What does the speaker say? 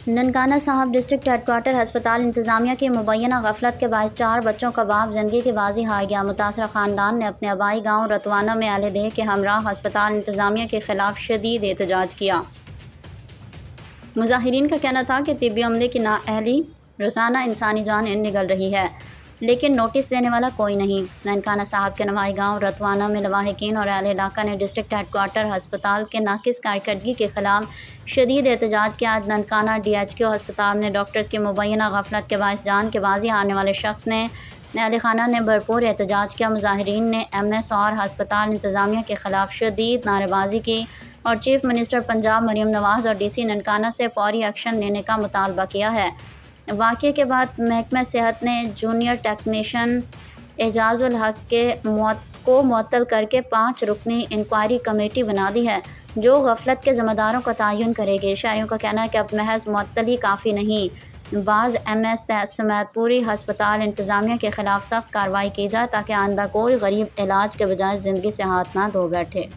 ननकाना साहब district headquarter हस्पताल इंतज़ामिया की मुबैना गफलत के बायस 4 बच्चों का बाप ज़िंदगी की बाजी हार गया। मुतासरा ख़ानदान ने अपने आबाई गाँव रतवाना में अहले देह के हमराह हस्पताल इंतज़ामिया के ख़िलाफ़ शदीद एहतजाज किया। मुज़ाहिरीन का कहना था कि तिब्बी अमले की नाअहली रोज़ाना इंसानी जानें निगल रही है, लेकिन नोटिस देने वाला कोई नहीं। ननकाना साहब के नवाई गाँव रतवाना में लवाहिकीन और अहले इलाका ने डिस्ट्रिक्ट हेडक्वार्टर हस्पताल के नाकिस कारकर्दगी के ख़िलाफ़ शदीद एहतजाज किया। आज ननकाना DHQ हस्पताल ने डॉक्टर्स की मुबैना गफलत के बायस जान के बाजी हारने वाले शख्स ने अहल खाना ने भरपूर एहतजाज किया। मुज़ाहिरीन ने MS और हस्पताल इंतज़ामिया के ख़िलाफ़ शदीद नारेबाजी की और चीफ मिनिस्टर पंजाब मरीम नवाज़ और DC ननकाना से फौरी एक्शन लेने का मुतालबा किया है। वाक़े के बाद महकमा सेहत ने जूनियर टेक्नीशियन एजाज़ुल हक को मुअत्तल करके 5 रुकनी इंक्वायरी कमेटी बना दी है, जो गफलत के ज़िम्मेदारों का तयन करेगी। शहरियों का कहना है कि अब महज मुअत्तली काफ़ी नहीं, बाज़ MS समेत पूरी हस्पताल इंतज़ामिया के ख़िलाफ़ सख्त कार्रवाई की जाए ताकि आइंदा कोई गरीब इलाज के बजाय ज़िंदगी से हाथ ना धो बैठे।